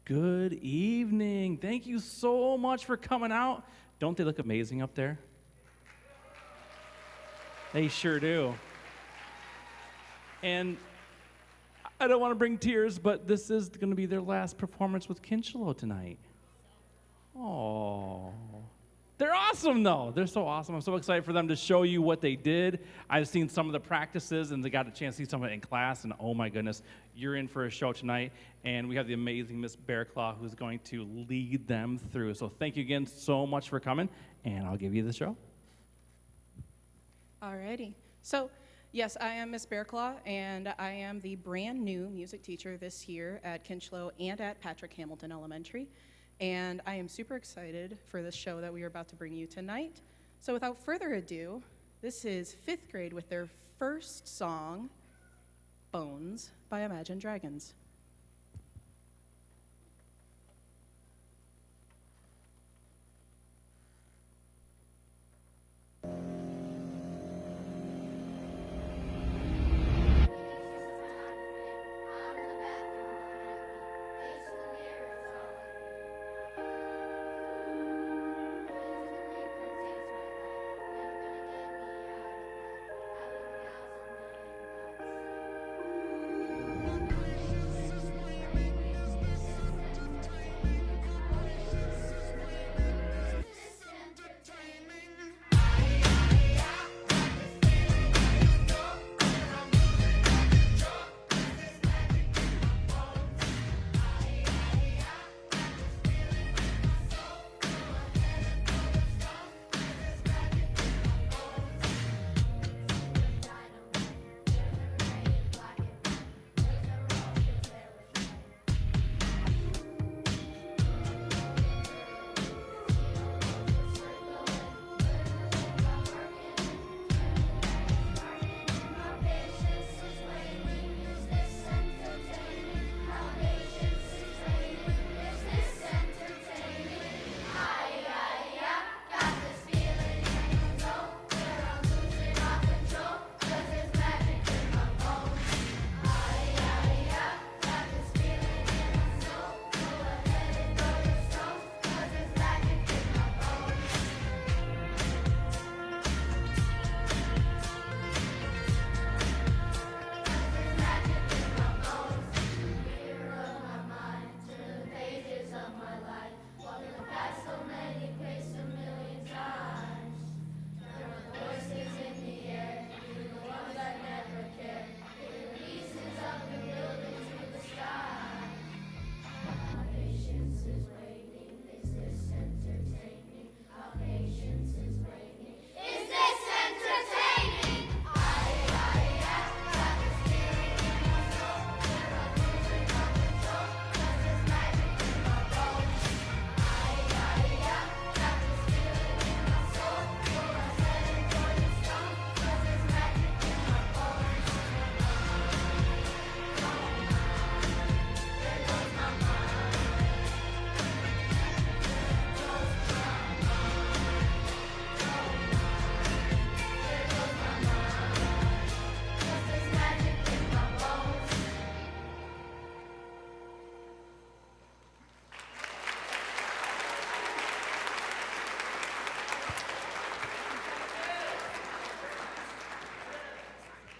Good evening. Thank you so much for coming out. Don't they look amazing up there? They sure do. And I don't want to bring tears, but this is going to be their last performance with Kincheloe tonight. Oh. They're awesome, though. They're so awesome. I'm so excited for them to show you what they did. I've seen some of the practices, and they got a chance to see some of it in class, and oh my goodness, you're in for a show tonight. And we have the amazing Miss Bearclaw who's going to lead them through. So thank you again so much for coming, and I'll give you the show. Alrighty. So, yes, I am Miss Bearclaw, and I am the brand new music teacher this year at Kincheloe and at Patrick Hamilton Elementary. And I am super excited for this show that we are about to bring you tonight. So without further ado, this is 5th grade with their first song, Bones by Imagine Dragons.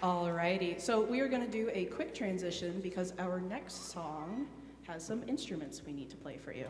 Alrighty, so we are going to do a quick transition because our next song has some instruments we need to play for you.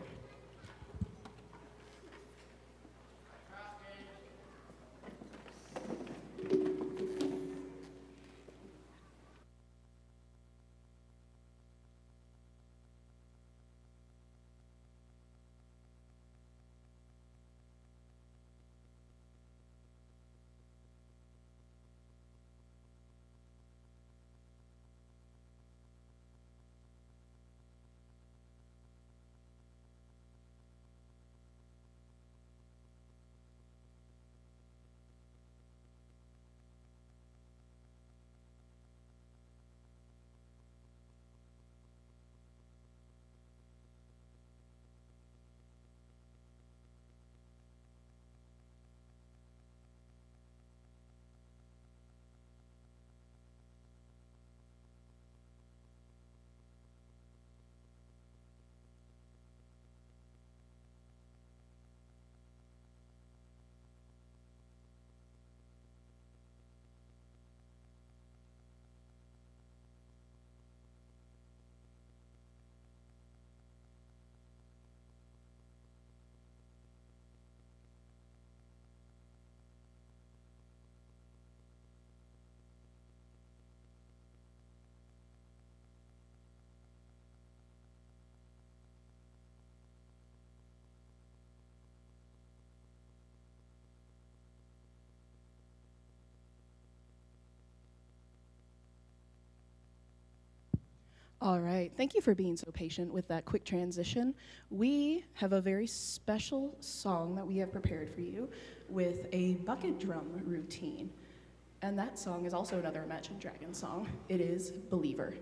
All right, thank you for being so patient with that quick transition. We have a very special song that we have prepared for you with a bucket drum routine. And that song is also another Imagine Dragons song. It is Believer.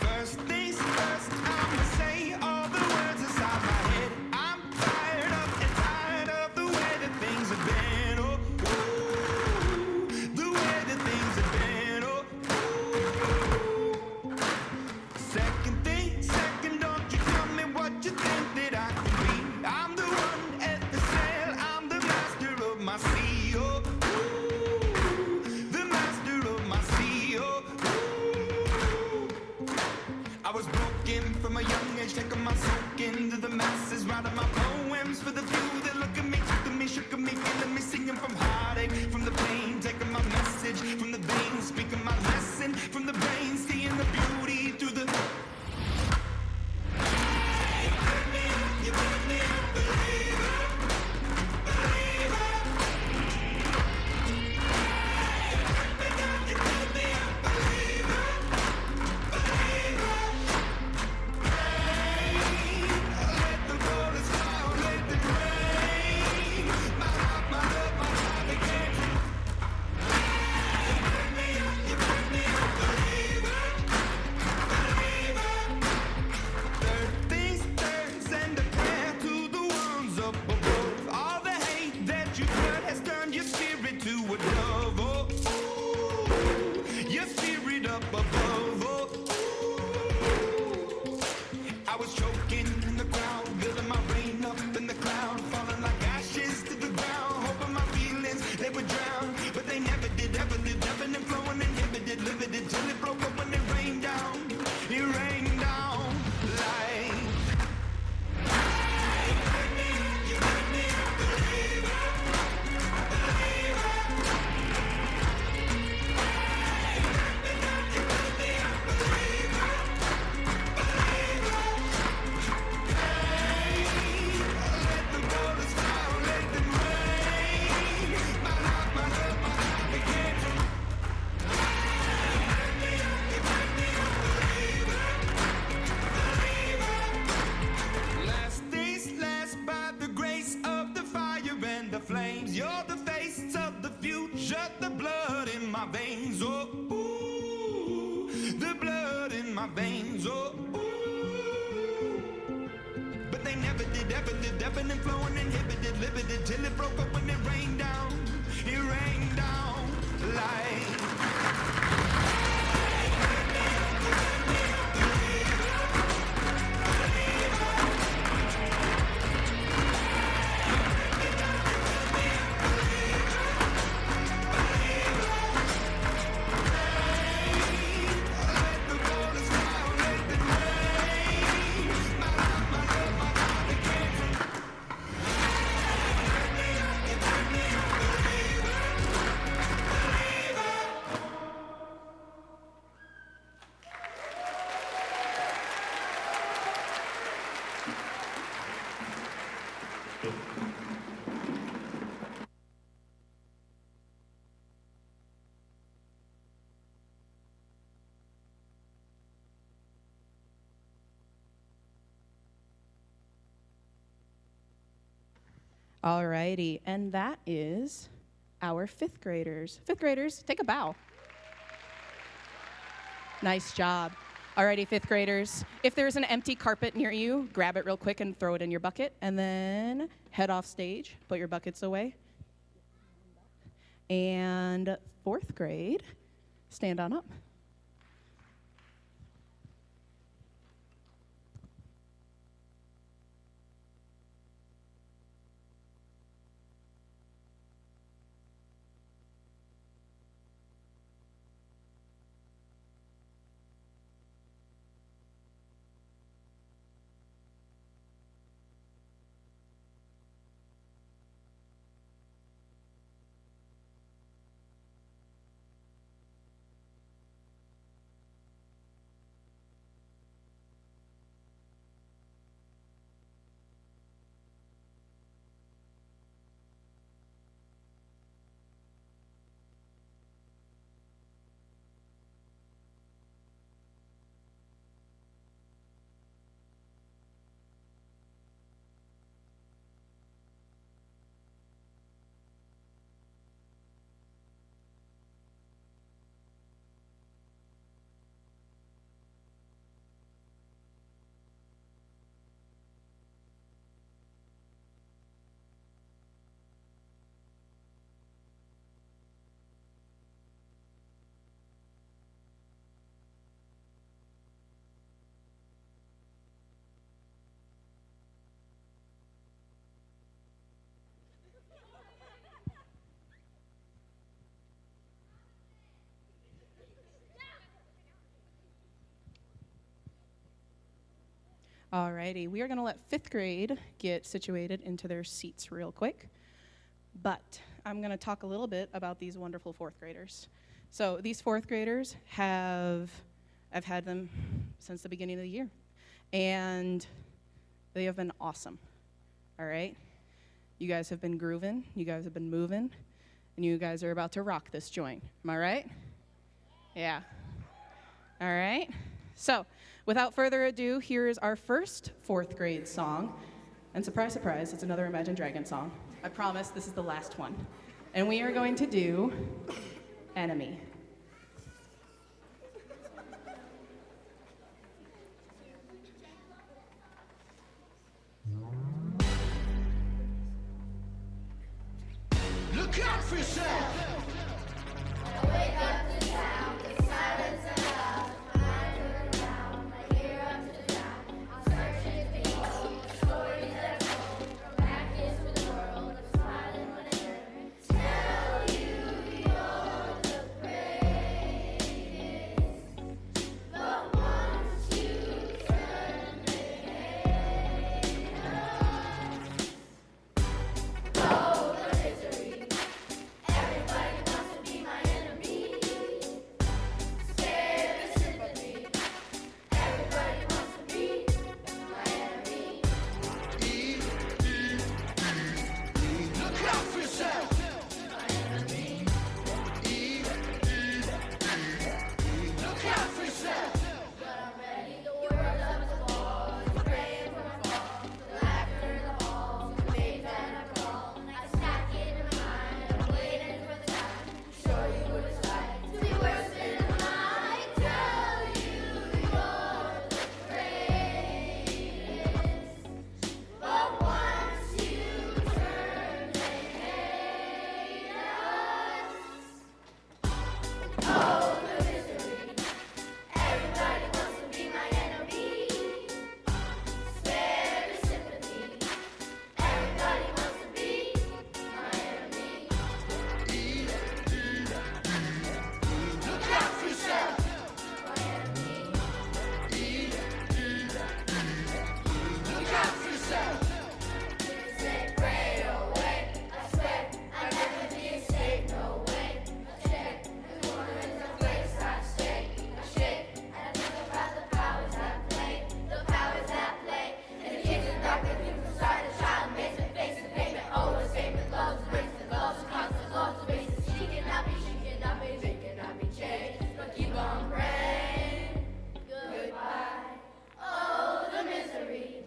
First things first, I'ma say all the words inside my head. I'm fired up and tired of the way that things have been. Oh, ooh, the way that things have been. Oh, ooh. Second thing, second, don't you tell me what you think that I can be. I'm the one at the sail, I'm the master of my sea. Oh, ooh, the master of my sea. Oh, I was broken from a young age, taking my soak into the masses, writing my poems for the few that look at me, took to me, shook at me, feeling me, singing from heartache, from the pain, taking my message from the veins, speaking my lesson from the brain, seeing the beauty through the. You put me up, believer, believer. You put me up, believer, believer. Let the bullets fly, let them rain. My heart, my love, my life again. You put me up, believer, believer. Third things third, send a prayer to the ones up above. All the hate that you put has turned your spirit to a dove. Oh, ooh, your spirit up above. Oh, ooh. I was choking in the crowd, building my rain up in the cloud, falling like ashes to the ground, hoping my feelings they would drown, but they never did, ever lived, ebbing and flowing, inhibited, limited, till it broke up when it rained down. It rained down like. You put me up, believer, believer. You put me up, believer, believer. Let the bullets fly, let them rain. My heart, my love, my life again. You put me up, believer, believer. Last things last, by the grace of the fire and the flames. You're the face of the future, the blood in my veins. Oh, ooh, the blood in my veins. Oh, ooh. But they never did, ever lived, ebbing and flowing, inhibited, limited, till it broke up when it rained down. It rained down like. Let the bullets fly, let them rain. My heart, my love, my life again. You put me up, believer, believer. All righty, and that is our fifth graders. Fifth graders, take a bow. Nice job. All righty, fifth graders. If there's an empty carpet near you, grab it real quick and throw it in your bucket, and then head off stage. Put your buckets away. And fourth grade, stand on up. Alrighty, we are going to let 5th grade get situated into their seats real quick. But I'm going to talk a little bit about these wonderful 4th graders. So these 4th graders I've had them since the beginning of the year. And they have been awesome, all right? You guys have been grooving, you guys have been moving, and you guys are about to rock this joint. Am I right? Yeah. All right. So without further ado, here is our first 4th grade song. And surprise, surprise, it's another Imagine Dragons song. I promise this is the last one. And we are going to do Enemy. Look out for yourself! Wake up to sound, the silence and loud. I turn around, my ear up to the ground. I'm searching to behold the stories that are told. From back into the world, I'm smiling when I turn. Tell you you're the greatest. But once you turn, they hate us. Oh, the misery. Everybody wants to be my enemy. Spare the sympathy. Everybody wants to be my enemy. Look out for yourself! Look out for yourself! But I'm ready. The world's up to fall. He's praying for my fall. The laughter in the halls, the babe that I call. I stack it in my mind. I'm waiting for the time to show you what it's like to be worse than I tell you you're the greatest. But once you turn, they hate us. Oh, the misery. Everybody wants to be my enemy. Spare the sympathy. Everybody wants to be my enemy. Look out for yourself! My enemy. Look out for yourself! Say pray away. I swear I never be a state. No way. I check. The corner is the place I stay. I shake. And I think about the powers at play. The powers at play. And the kids in dark, they beautiful side. The child makes me face the pavement. Always pavement loves, breaks the laws, constant laws, the basis. She cannot be changed. But keep on praying. Goodbye. Oh, the misery.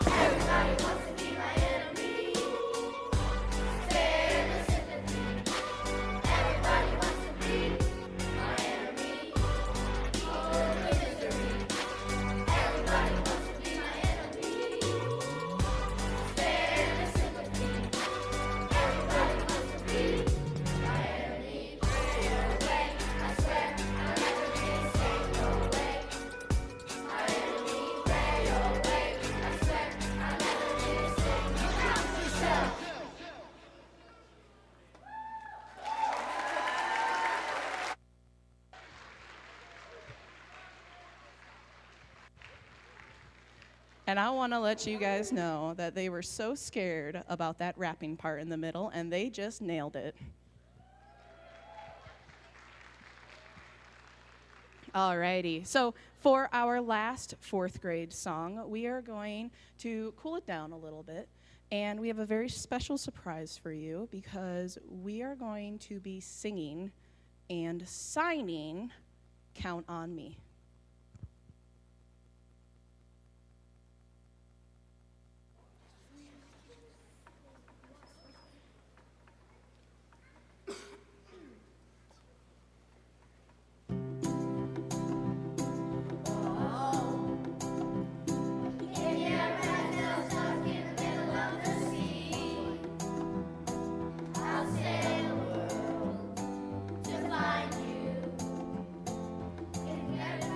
Everybody wants to be my enemy. Spare the sympathy. Everybody wants to be my enemy. Oh, the misery. Everybody wants to be my enemy. Spare the sympathy. Everybody wants to be my enemy. Pray away. I swear I'll never be a saint. No way. My enemy. Pray away. I swear I'll never be a saint. Look out for yourself! And I want to let you guys know that they were so scared about that rapping part in the middle, and they just nailed it. Alrighty, so for our last 4th grade song, we are going to cool it down a little bit, and we have a very special surprise for you because we are going to be singing and signing Count on Me. If you ever had yourself stuck in the middle of the sea, I'll sail the world to find you. If you ever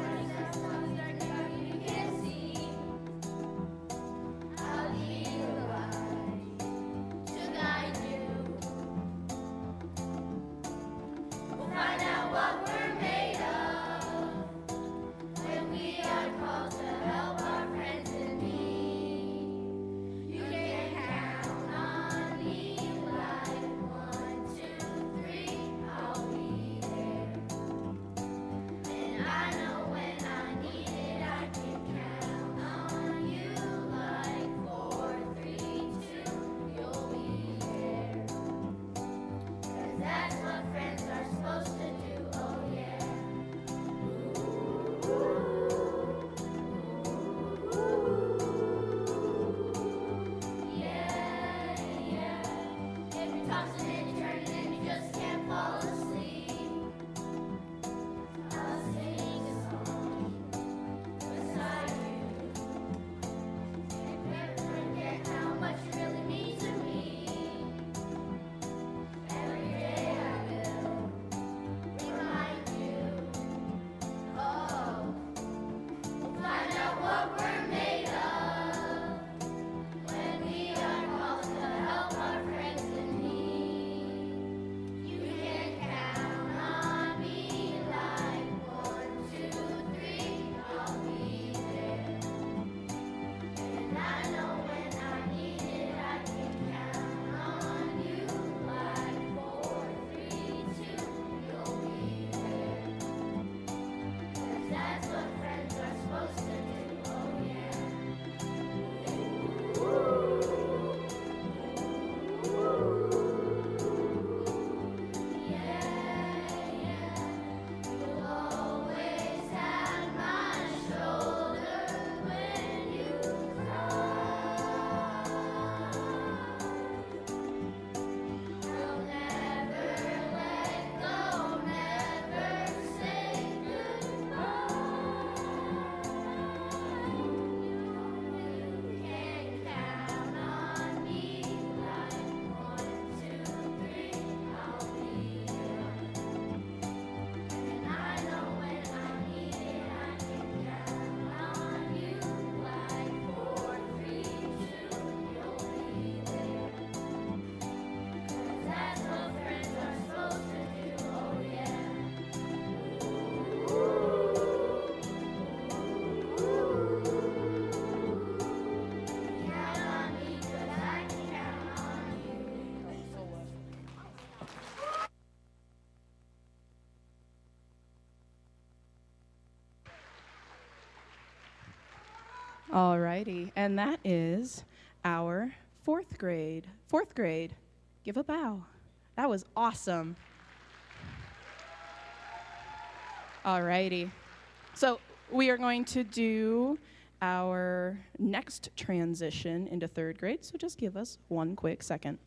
Alrighty, and that is our fourth grade. Fourth grade, give a bow. That was awesome. Alrighty, so we are going to do our next transition into third grade, so just give us one quick second.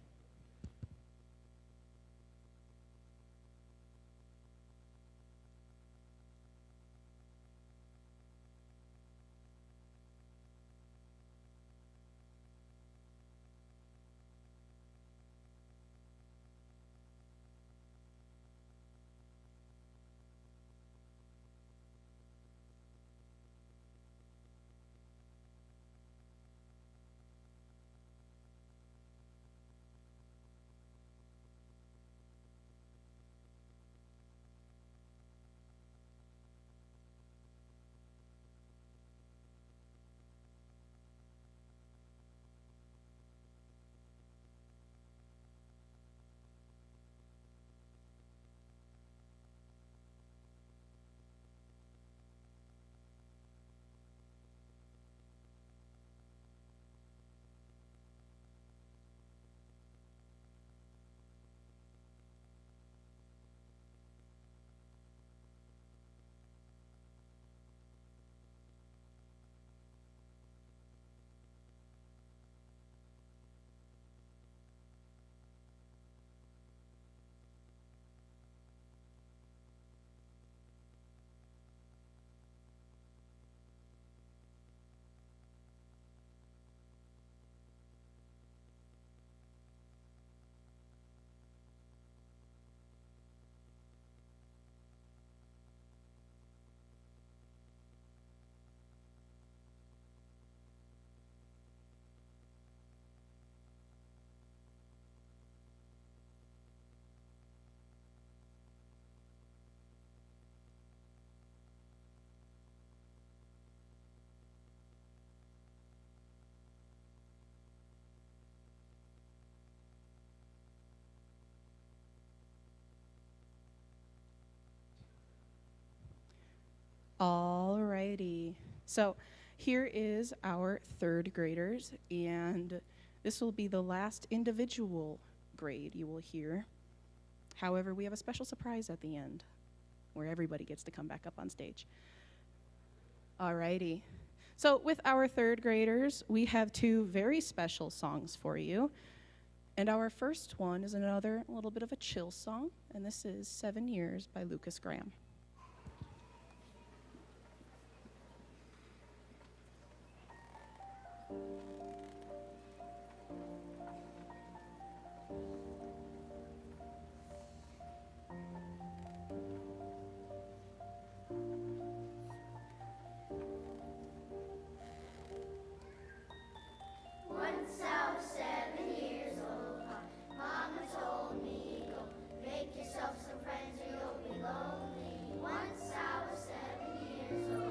Alrighty. So here is our third graders, and this will be the last individual grade you will hear. However, we have a special surprise at the end where everybody gets to come back up on stage. Alrighty. So with our third graders, we have two very special songs for you. And our first one is another little bit of a chill song, and this is 7 Years by Lucas Graham. Once I was 7 years old, my mama told me, go make yourself some friends or you'll be lonely. Once I was 7 years old.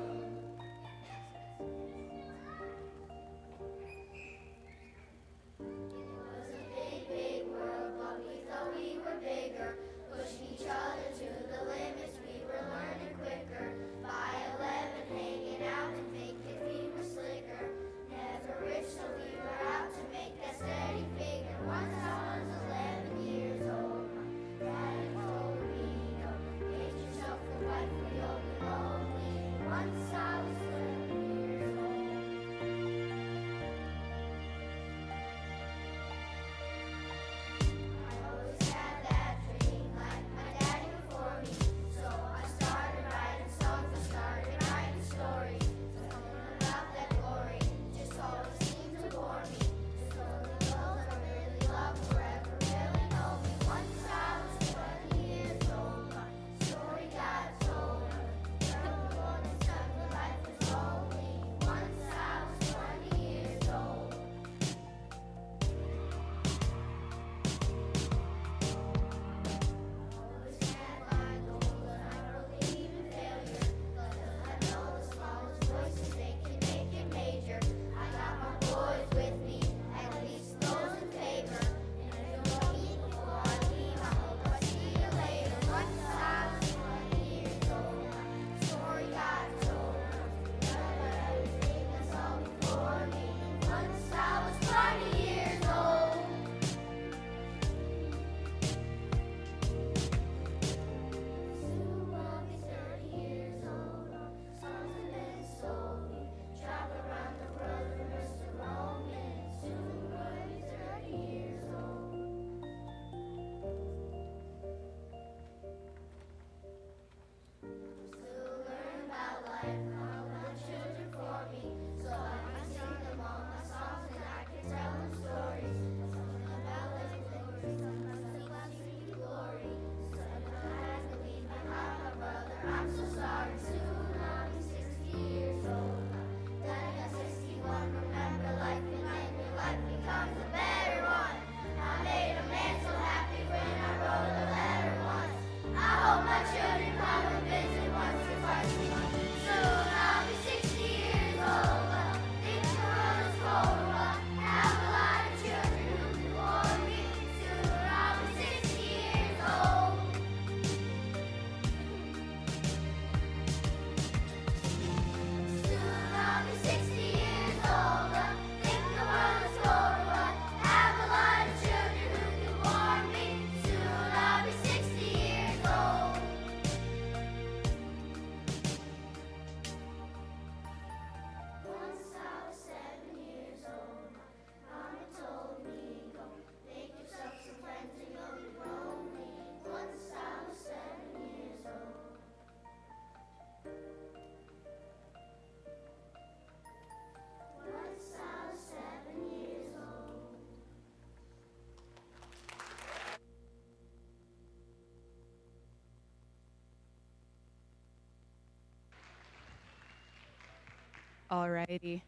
Alrighty.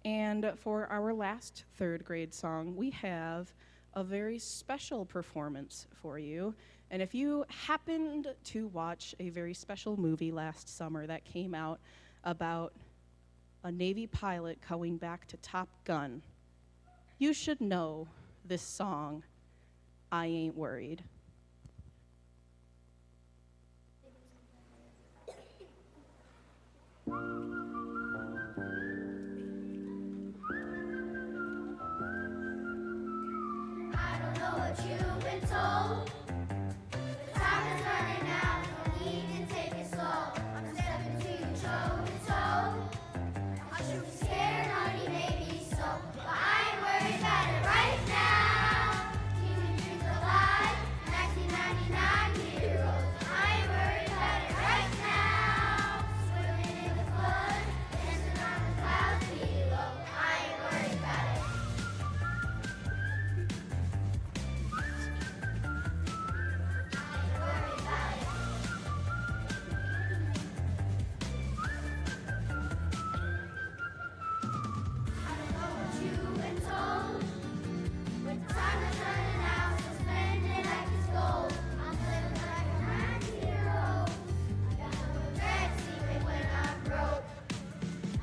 And for our last third grade song, we have a very special performance for you. And if you happened to watch a very special movie last summer that came out about a Navy pilot going back to Top Gun, you should know this song, I Ain't Worried. I don't know what you've been told. The time is running out, no need to take it slow. I'm stepping to you toe to toe. I should be scared, honey, maybe so, but I ain't worried about it right now. Keeping dreams alive, 1999 heroes. I ain't worried about it right now. Swimming in the flood, dancing on the clouds below. I ain't worried about it. You've been told, but the time is running out, so spend it like it's gold. I'm living like a man hero. I got no regrets even when I'm broke.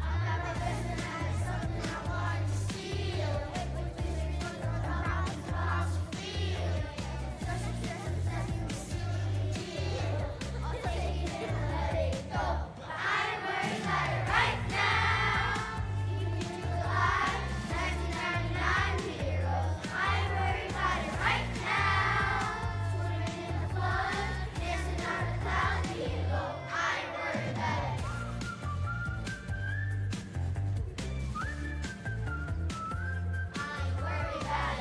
I got my best and that is something I want to steal. With feelings from the problems of how she feel. Such a stress and deal. I'll take it and let it go. But I ain't worried about it right now. Keeping you alive, 1999 heroes. I ain't worried about it right now. Swimming in the flood, dancing on the clouds below. I ain't worried about it. I ain't worried about it.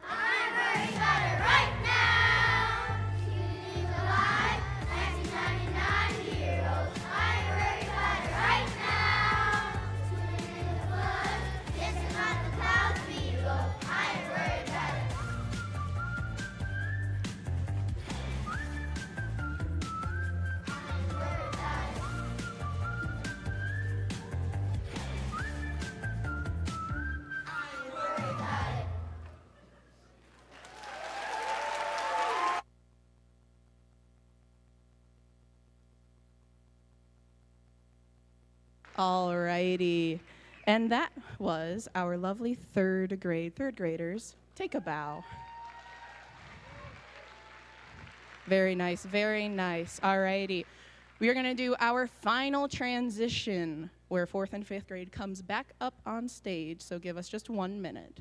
I ain't worried about it right now. Keeping alive, 1999 heroes. I ain't worried about it right now. Swimming in the flood, dancing on the clouds below. I ain't worried about it. I ain't worried about it. I ain't worried about it. Alrighty. And that was our lovely third graders. Take a bow. Very nice, very nice. Alrighty. We are going to do our final transition where fourth and fifth grade comes back up on stage. So give us just 1 minute.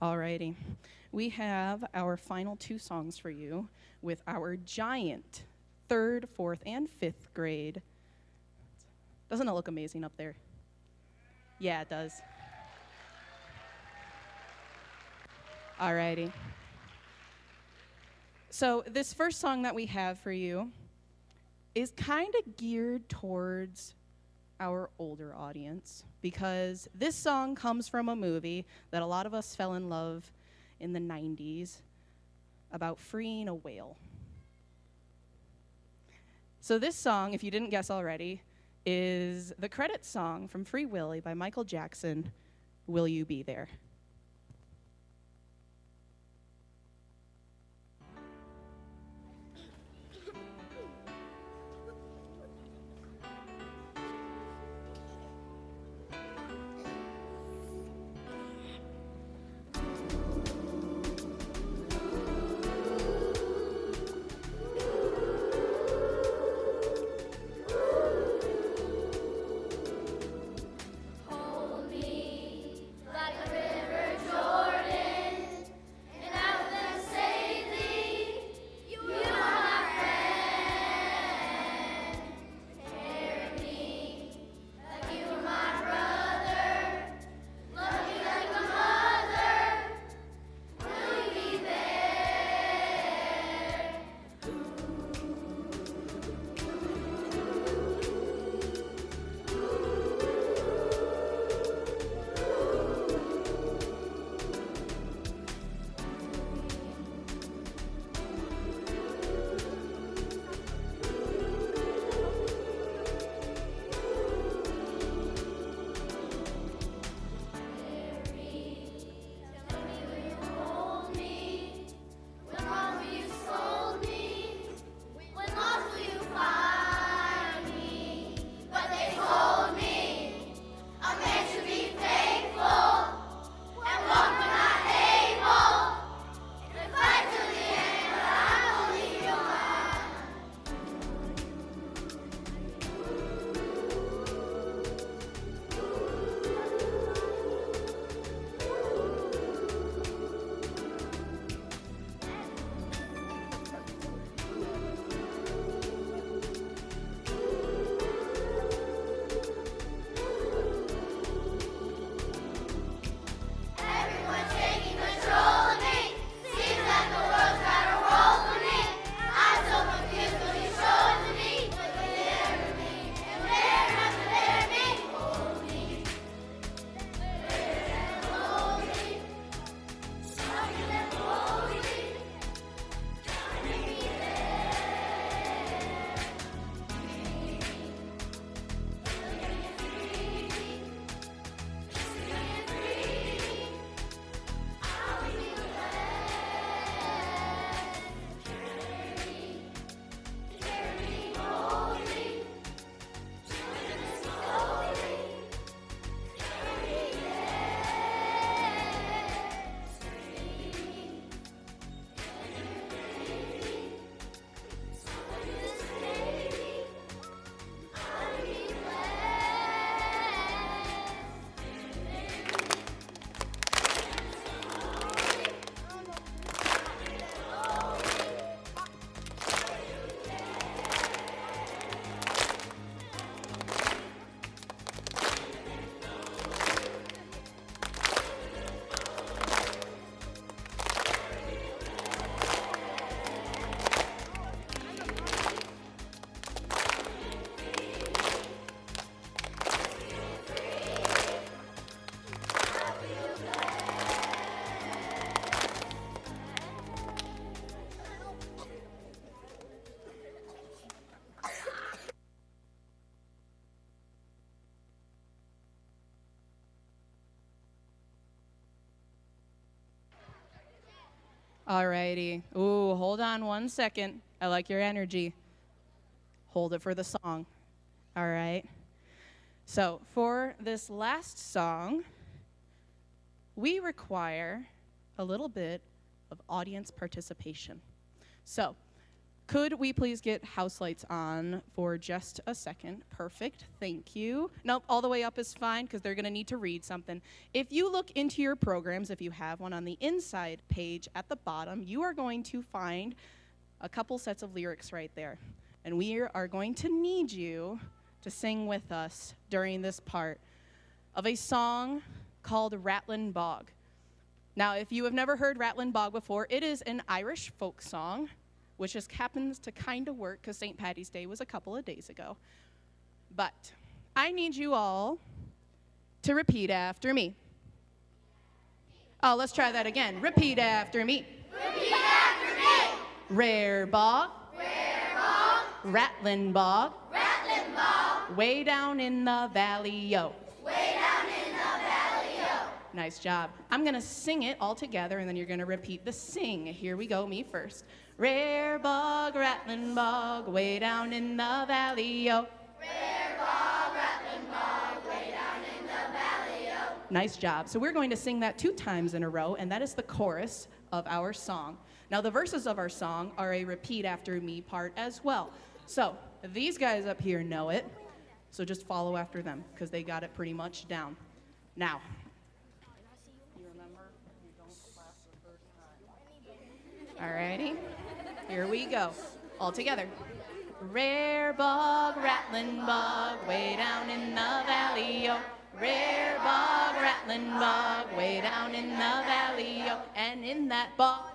Alrighty. We have our final two songs for you with our giant 3rd, 4th, and 5th grade. Doesn't it look amazing up there? Yeah, it does. Alrighty. So this first song that we have for you is kind of geared towards our older audience because this song comes from a movie that a lot of us fell in love in the 90s about freeing a whale. So this song, if you didn't guess already, is the credits song from Free Willy by Michael Jackson, Will You Be There? Hold me like a river Jordan, and I will then say thee, you are my friend. Carry me like you were my brother, love me like a mother. Will you be there? Tell me, will you hold me? When wrong will you scold me? When lost will you find me? But they told me I'm meant to be faithful and walk when not able. And fight till the end, but I won't leave your mind. Everyone's taking control of me. Seems that the world's got a role for me. I'm so confused when you show it to me. But you there with me, and there after there me. Hold me, there and hold me. Something that hold me. Bring me Alrighty. Ooh, hold on one second. I like your energy. Hold it for the song. All right. So for this last song, we require a little bit of audience participation. So Could we please get house lights on for just a second? Perfect, thank you. Nope, all the way up is fine because they're gonna need to read something. If you look into your programs, if you have one on the inside page at the bottom, you are going to find a couple sets of lyrics right there. And we are going to need you to sing with us during this part of a song called Ratlin Bog. Now, if you have never heard Ratlin Bog before, it is an Irish folk song, which just happens to kind of work because St. Paddy's Day was a couple of days ago. But I need you all to repeat after me. Oh, let's try that again. Repeat after me. Repeat after me. Rare bog, Rare bog, Ratlin bog, Ratlin bog, way down in the valley, yo. way down in the valley, yo. Nice job. I'm gonna sing it all together and then you're gonna repeat the sing. Here we go, me first. Rare bog, Ratlin bog, way down in the valley, yo. Rare bog, Ratlin bog, way down in the valley, yo. Nice job. So we're going to sing that 2 times in a row, and that is the chorus of our song. Now the verses of our song are a repeat after me part as well. So these guys up here know it, so just follow after them because they got it pretty much down. Now, you remember, you don't clap the first time. Alrighty, here we go, all together. Rare bog, Ratlin bog, way down in the valley, yo. Rare bog, Ratlin bog, way down in the valley, yo. And in that bog,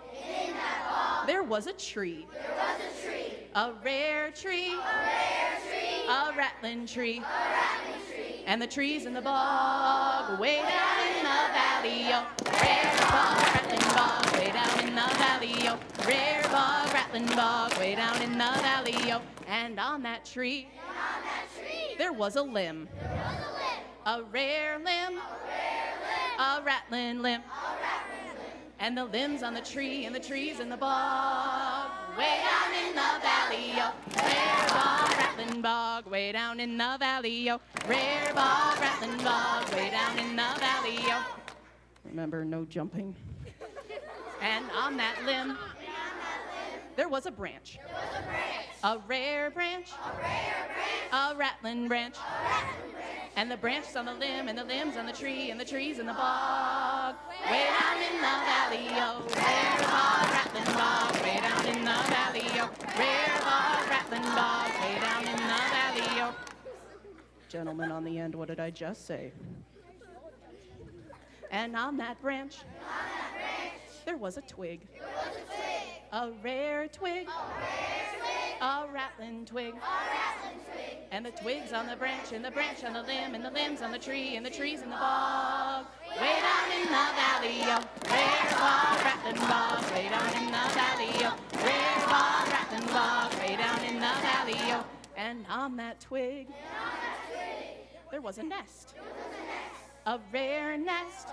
there was a tree. There was a tree, A rare tree, a rare tree, a rattling tree. a rattling tree. And the trees in the bog, way down in the valley, yo. Rare bog, rattling bog, way down in the valley, yo. Rare bog, rattling bog, way down in the valley, yo. And on that tree, And on that tree, there was a limb. there was a limb, A rare limb, a rare limb, a rattling limb. a rattling limb. And the limbs on the tree and the trees in the bog, way down in the valley, yo. Rare bog, rattling bog, way down in the valley, yo. Rare bog, rattling bog, way down in the valley, yo. Remember, no jumping. And on that limb, there was a branch. There was a branch, A rare branch, a rare branch, a rattling branch. a rattling branch. And the branches on the limb, and the limbs on the tree, and the trees in the bog, way down in the valley, yo. Rare bog, rattling bog, way down in the valley, yo. Rare bog, rattling bog, way down in the valley, yo. Gentlemen on the end, what did I just say? And on that branch, there was a twig. There was a twig, A rare twig, a rare twig, a rattling twig. a rattling twig. And the twigs on the branch, and the branch on the limb, and the limbs on the tree, and the trees in the bog, way down in the valley, yo. Rare bog, rattling bog, way down in the valley, yo. Rare bog, rattling bog, way down in the valley, yo. And on that twig, there was a nest. A rare nest,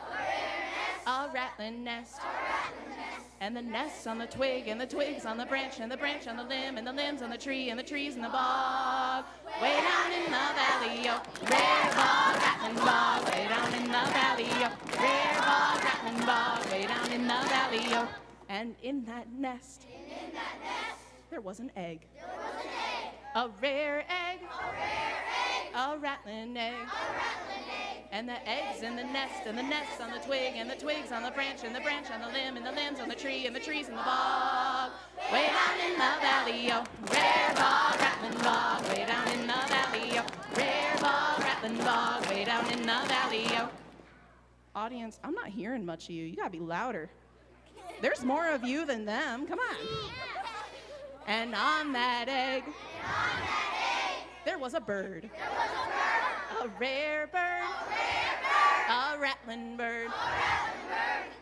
a rattling nest. And the nests on the twig, and the twigs on the branch, and the branch on the limb, and the limbs on the tree, and the trees in the bog, way down in the valley, yo. Rare bog, rattling bog, way down in the valley, yo. Rare bog, rattling bog, way down in the valley, yo. And in that nest, there was an egg. A rare egg, a rattling egg. And the eggs in the nest, and the nests on the twig, and the twigs on the branch, and the branch on the limb, and the limbs on the tree, and the trees in the bog, way down in the valley, yo. Rare bog, rattling bog, way down in the valley, yo. Rare bog, rattling bog, way down in the valley, yo. Audience, I'm not hearing much of you. You gotta be louder. There's more of you than them. Come on. And on that egg, there was a bird. A rare bird, a rattling bird.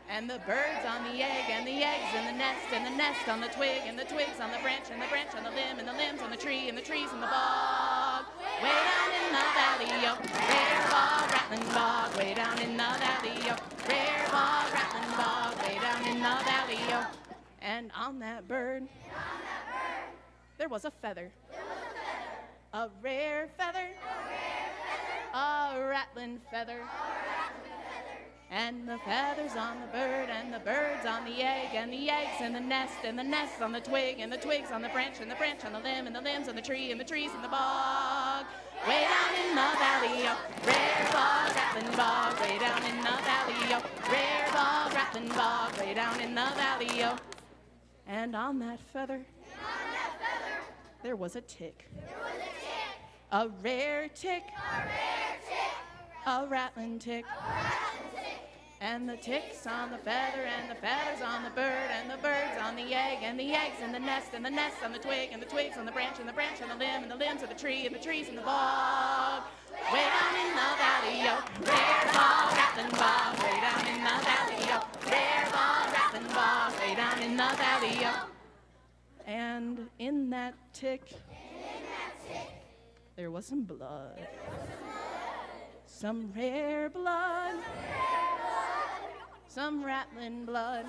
And the birds on the egg, and the eggs in the nest, and the nest on the twig, and the twigs on the branch, and the branch on the limb, and the limbs on the tree, and the trees in the bog, way down in the valley, yo. Rare bog, rattling bog, way down in the valley, yo. Rare bog, rattling bog, way down in the valley, yo. And on that bird, there was a feather. A rare feather, a rattling feather. And the feathers on the bird, and the birds on the egg, and the eggs in the nest, and the nests on the twig, and the twigs on the branch, and the branch on the limb, and the limbs on the tree, and the trees in the bog. Way down in the valley, oh, rare bog, rattling bog. Way down in the valley, oh, rare bog, rattling bog. Way down in the valley, oh. And on that feather, there was a tick. A rare tick. A rattling tick. And the ticks on the feather, and the feathers on the bird, and the birds on the egg, and the eggs in the nest, and the nests on the twig, and the twigs on the branch, and the branch on the limb, and the limbs of the tree, and the trees in the bog. Way down in the valley, oh, rare bog, rattling bog. Way down in the valley, oh, rare bog, rattling bog. Way down in the valley, oh. And in that tick, there was some blood. Some rare blood. Some rattling blood.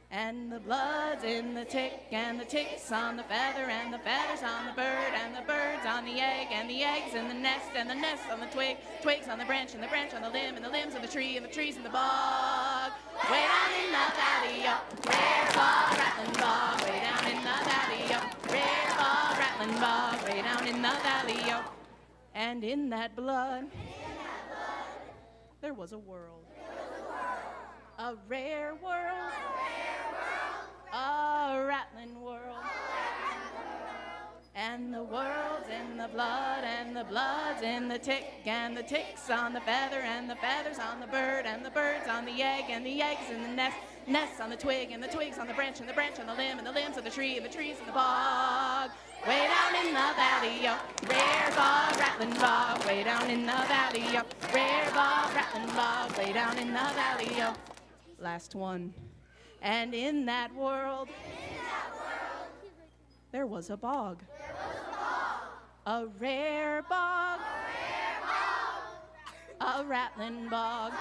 And the blood's in the tick, and the tick's on the feather, and the feather's on the bird, and the bird's on the egg, and the egg's in the nest, and the nest's on the twig, twigs on the branch, and the branch on the limb, and the limbs on the tree, and the trees in the bog. Way down in the valley, oh, rare bog, rattling bog. Way down in the valley, oh, rare bog, rattling bog. Way down in the valley, oh. And in that blood, there was a world. A rare world. A rattling world. And the world's in the blood, and the blood's in the tick, and the tick's on the feather, and the feather's on the bird, and the bird's on the egg, and the egg's in the nest, nests on the twig, and the twig's on the branch, and the branch on the limb, and the limbs on the tree, and the trees in the bog. Way down in the valley, oh, rare bog, rattling bog. Way down in the valley, oh, rare bog, rattling bog. Way down in the valley, oh. Last one. And in that world, there was a bog. A rare bog. A rattling bog.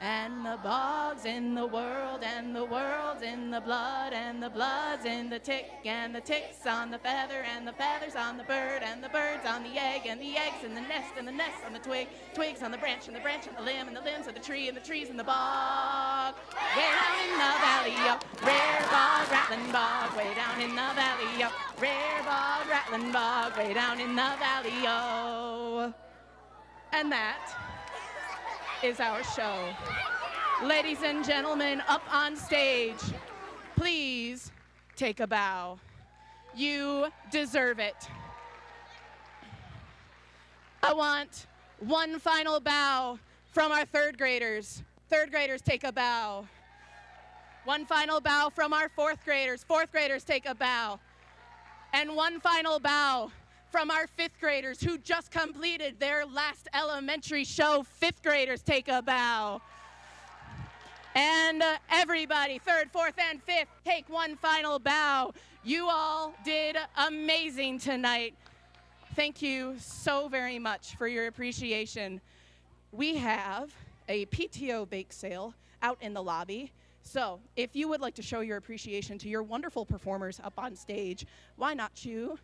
And the bog's in the world, and the world's in the blood, and the blood's in the tick, and the tick's on the feather, and the feather's on the bird, and the bird's on the egg, and the egg's in the nest, and the nest's on the twig, twigs on the branch, and the branch on the limb, and the limbs of the tree, and the trees in the bog. Way down in the valley, oh, rare bog, rattling bog. Way down in the valley, oh, rare bog, rattling bog. Way down in the valley, oh. And that is our show. Ladies and gentlemen, up on stage, please take a bow. You deserve it. I want one final bow from our third graders. Third graders, take a bow. One final bow from our fourth graders. Fourth graders, take a bow. And one final bow from our fifth graders who just completed their last elementary show. Fifth graders, take a bow. And everybody, third, fourth, and fifth, take one final bow. You all did amazing tonight. Thank you so very much for your appreciation. We have a PTO bake sale out in the lobby. So if you would like to show your appreciation to your wonderful performers up on stage, why not you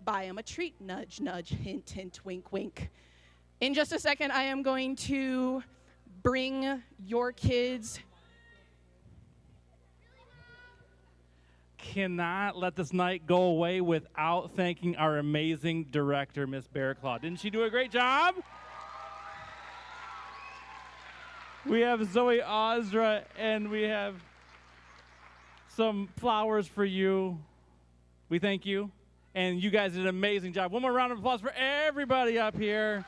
buy them a treat? Nudge, nudge, hint, hint, wink, wink. In just a second, I am going to bring your kids. Cannot let this night go away without thanking our amazing director, Miss Bearclaw. Didn't she do a great job? We have Zoe Ozra, and we have some flowers for you. We thank you. And you guys did an amazing job. One more round of applause for everybody up here.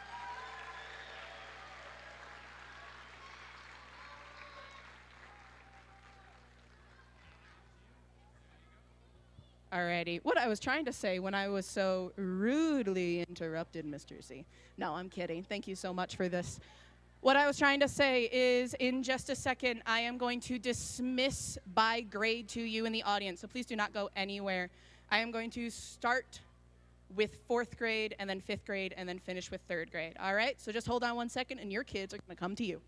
Alrighty. What I was trying to say when I was so rudely interrupted, Mr. C. No, I'm kidding. Thank you so much for this. What I was trying to say is, in just a second, I am going to dismiss by grade to you in the audience, so please do not go anywhere. I am going to start with fourth grade, and then fifth grade, and then finish with third grade. All right? So just hold on one second, and your kids are going to come to you.